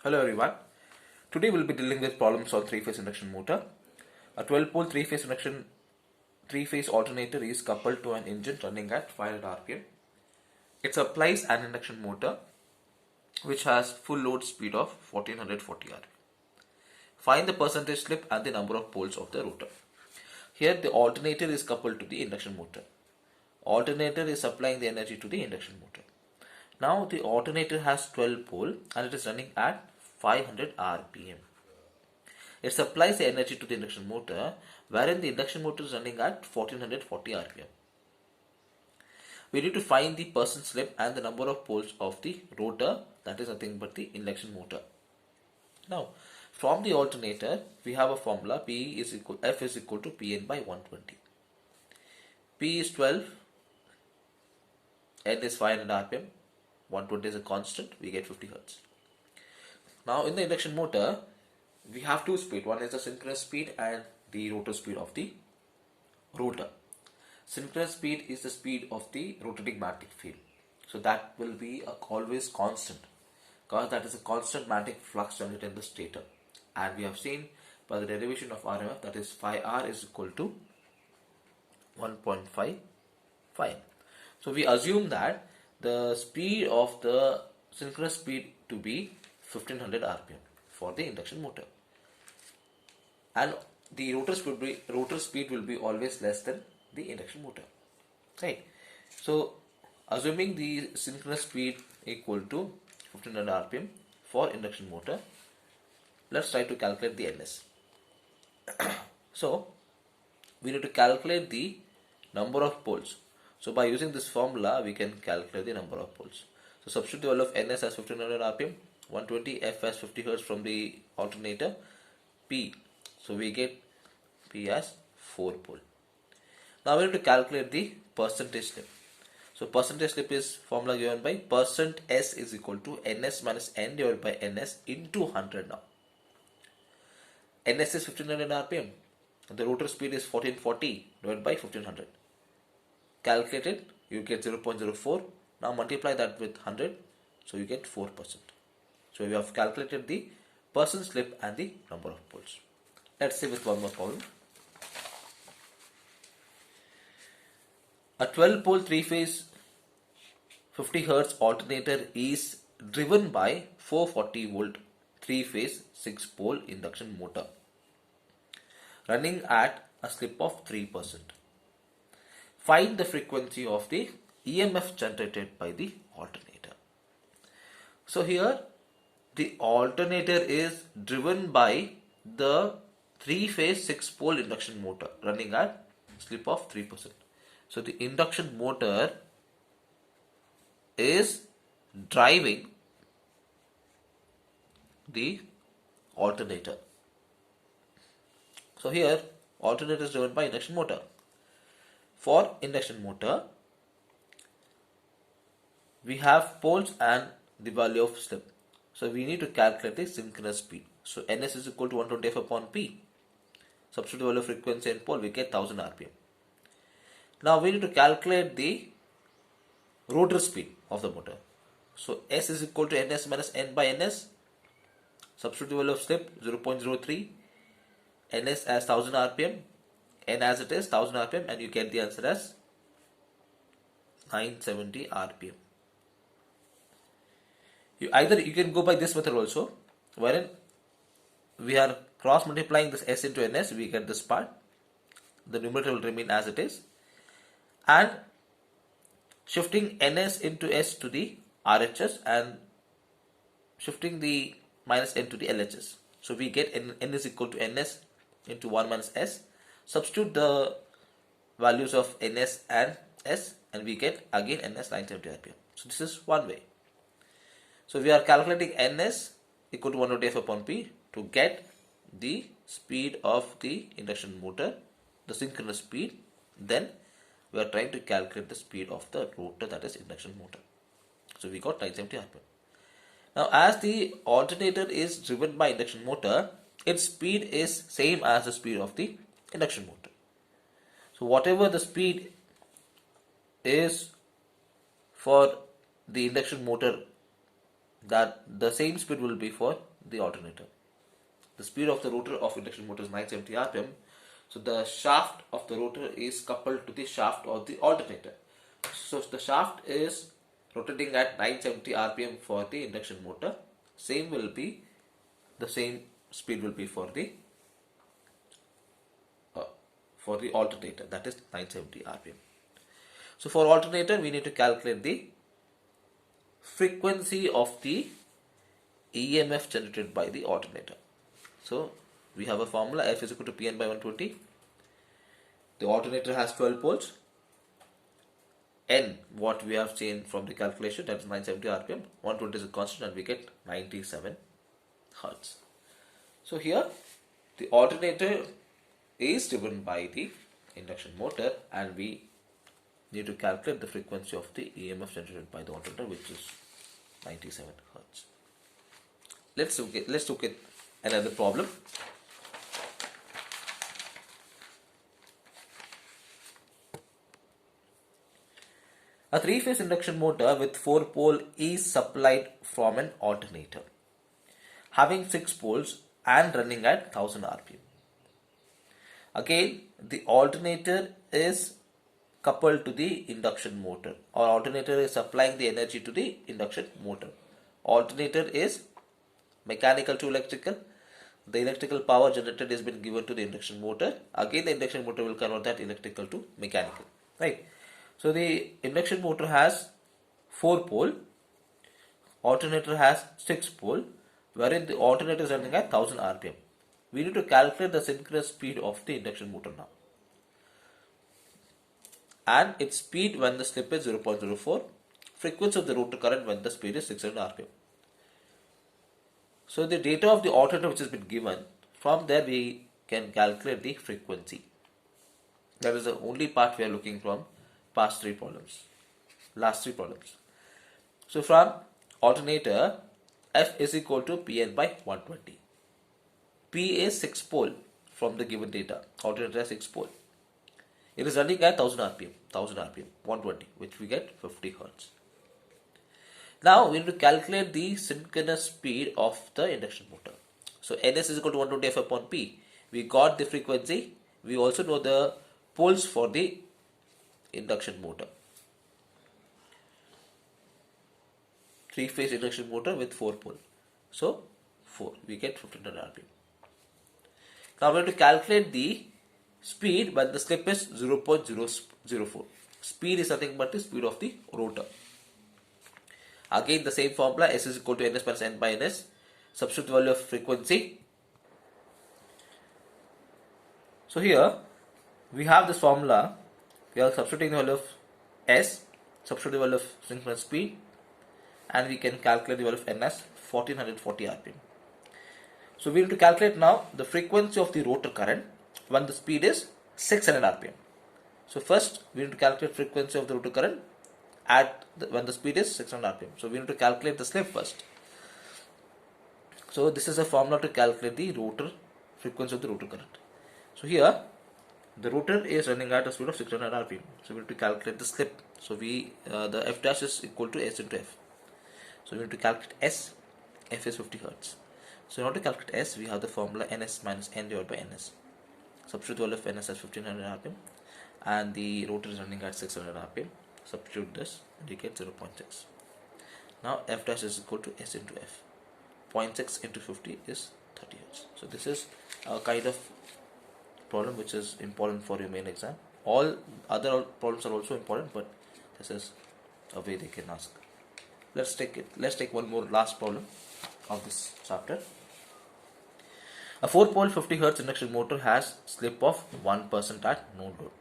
Hello everyone. Today we'll be dealing with problems on three-phase induction motor. A 12-pole three-phase alternator is coupled to an engine running at 500 rpm. It supplies an induction motor which has full load speed of 1440 rpm. Find the percentage slip and the number of poles of the rotor. Here the alternator is coupled to the induction motor. Alternator is supplying the energy to the induction motor. Now the alternator has 12 pole and it is running at 500 rpm. It supplies the energy to the induction motor, wherein the induction motor is running at 1440 rpm. We need to find the percent slip and the number of poles of the rotor, that is nothing but the induction motor. Now, from the alternator, we have a formula F is equal to Pn by 120. P is 12, N is 500 rpm, 120 is a constant, we get 50 Hz. Now in the induction motor, we have two speed. One is the synchronous speed and the rotor speed of the rotor. Synchronous speed is the speed of the rotating magnetic field. So that will be always constant, because that is a constant magnetic flux generated in the stator. And we have seen by the derivation of RMF, that is phi R is equal to 1.55. So we assume that the speed of the synchronous speed to be 1500 rpm for the induction motor, and the rotor speed will be always less than the induction motor, right? So assuming the synchronous speed equal to 1500 rpm for induction motor, let's try to calculate the ns. So we need to calculate the number of poles. So by using this formula, we can calculate the number of poles. So substitute the value of ns as 1500 rpm, 120, F as 50 Hz from the alternator, P. So we get P as 4 pole. Now we need to calculate the percentage slip. So percentage slip is formula given by percent S is equal to ns minus n divided by ns into 100 now. Ns is 1500 rpm. The rotor speed is 1440 divided by 1500. Calculated, you get 0.04. Now multiply that with 100, so you get 4%. So we have calculated the percent slip and the number of poles. Let's see with one more problem. A 12-pole three-phase 50 Hz alternator is driven by 440 volt three-phase 6-pole induction motor running at a slip of 3%. Find the frequency of the EMF generated by the alternator. So here the alternator is driven by the three-phase 6-pole induction motor running at slip of 3%. So the induction motor is driving the alternator. So here alternator is driven by induction motor. For induction motor, we have poles and the value of slip. So we need to calculate the synchronous speed. So ns is equal to 120F upon P. Substitute the value of frequency and pole, we get 1000 rpm. Now we need to calculate the rotor speed of the motor. So S is equal to ns minus n by ns. Substitute the value of slip 0.03. ns as 1000 rpm. N as it is 1000 rpm, and you get the answer as 970 rpm. You can go by this method also, wherein we are cross multiplying this S into ns, we get this part. The numerator will remain as it is, and shifting ns into S to the RHS and shifting the minus n to the LHS. So we get n is equal to ns into 1 minus S. Substitute the values of ns and S, and we get again ns 970 rpm. So this is one way. So we are calculating ns equal to 120F upon P to get the speed of the induction motor, the synchronous speed. Then we are trying to calculate the speed of the rotor, that is induction motor. So we got 970 rpm. Now as the alternator is driven by induction motor, its speed is same as the speed of the induction motor. So whatever the speed is for the induction motor, that the same speed will be for the alternator. The speed of the rotor of induction motor is 970 rpm. So the shaft of the rotor is coupled to the shaft of the alternator. So the shaft is rotating at 970 rpm for the induction motor. The same speed will be for the alternator, that is 970 rpm. So for alternator, we need to calculate the frequency of the EMF generated by the alternator. So we have a formula, F is equal to Pn by 120. The alternator has 12 poles. N, what we have seen from the calculation, that is 970 rpm. 120 is a constant and we get 97 hertz. So here the alternator is driven by the induction motor and we need to calculate the frequency of the EMF generated by the alternator, which is 97 hertz. Let's look at another problem. A three-phase induction motor with 4 poles is supplied from an alternator having 6 poles and running at 1000 rpm. Again, the alternator is coupled to the induction motor, or alternator is supplying the energy to the induction motor. Alternator is mechanical to electrical. The electrical power generated has been given to the induction motor. Again, the induction motor will convert that electrical to mechanical, right? So the induction motor has 4 pole, alternator has 6 pole, wherein the alternator is running at 1000 rpm. We need to calculate the synchronous speed of the induction motor now, and its speed when the slip is 0.04, frequency of the rotor current when the speed is 600 rpm. So the data of the alternator which has been given, from there we can calculate the frequency. That is the only part we are looking from last 3 problems. So from alternator, F is equal to Pn by 120. P is 6 pole from the given data. Alternator has 6 pole. It is running at 1000 rpm, 120, which we get 50 hertz. Now we need to calculate the synchronous speed of the induction motor. So Ns is equal to 120 F upon P. We got the frequency. We also know the poles for the induction motor. 3-phase induction motor with 4 pole. So 4, we get 1500 rpm. Now we have to calculate the speed when the slip is 0.004. Speed is nothing but the speed of the rotor. Again the same formula, S is equal to Ns minus N by Ns. Substitute the value of frequency. So here we have this formula. We are substituting the value of S, substitute the value of synchronous speed, and we can calculate the value of N as 1440 rpm. So we need to calculate now the frequency of the rotor current when the speed is 600 rpm. So first we need to calculate frequency of the rotor current when the speed is 600 rpm. So we need to calculate the slip first. So this is a formula to calculate the rotor frequency of the rotor current. So here the rotor is running at a speed of 600 rpm. So we need to calculate the slip. So the F dash is equal to S into F. So we need to calculate S. F is 50 hertz. So in order to calculate S, we have the formula Ns minus N divided by Ns. Substitute the value of Ns as 1500 rpm, and the rotor is running at 600 rpm. Substitute this and you get 0.6. Now F dash is equal to S into F. 0.6 into 50 is 30 hertz. So this is a kind of problem which is important for your main exam. All other problems are also important, but this is a way they can ask. Let's take one more last problem of this chapter. A 4-pole 50 Hz induction motor has slip of 1% at no load.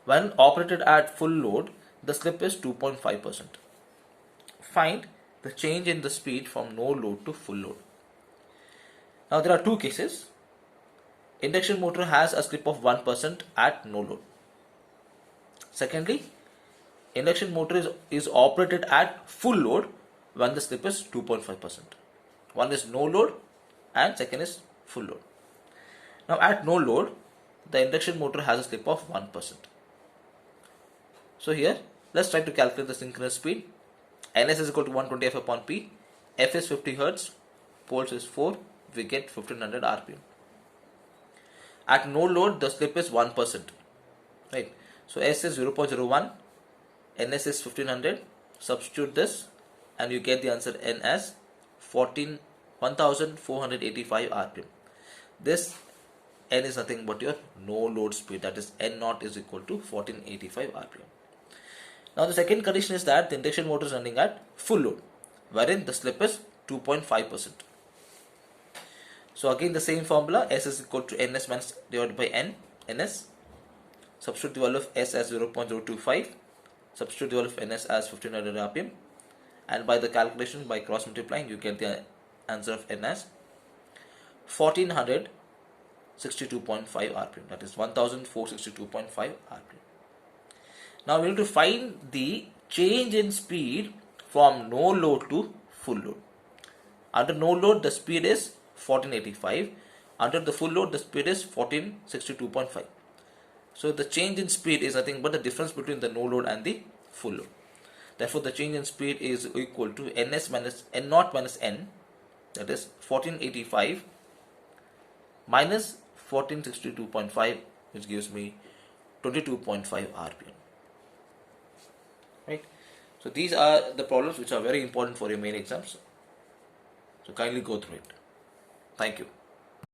When operated at full load, the slip is 2.5%. Find the change in the speed from no load to full load. Now there are two cases. Induction motor has a slip of 1% at no load. Secondly, induction motor is operated at full load when the slip is 2.5%. One is no load and second is full load. Now at no load, the induction motor has a slip of 1%. So here, let's try to calculate the synchronous speed. Ns is equal to 120 F upon P. F is 50 Hz. poles is 4, we get 1500 RPM. At no load, the slip is 1%. Right? So S is 0.01, NS is 1500. Substitute this, and you get the answer N as 1485 RPM. This N is nothing but your no load speed, that is N naught is equal to 1485 RPM. Now the second condition is that the induction motor is running at full load, wherein the slip is 2.5%. So again the same formula, S is equal to NS minus divided by N, NS. Substitute the value of S as 0.025, substitute the value of NS as 1500 RPM, and by the calculation, by cross multiplying, you get the answer of N as 1462.5 RPM, that is 1462.5 RPM. Now we need to find the change in speed from no load to full load. Under no load, the speed is 1485. Under the full load, the speed is 1462.5. So the change in speed is nothing but the difference between the no load and the full load. Therefore, the change in speed is equal to NS minus N naught minus N, that is 1485 minus 1462.5, which gives me 22.5 RPM. Right? So these are the problems which are very important for your main exams. So kindly go through it. Thank you.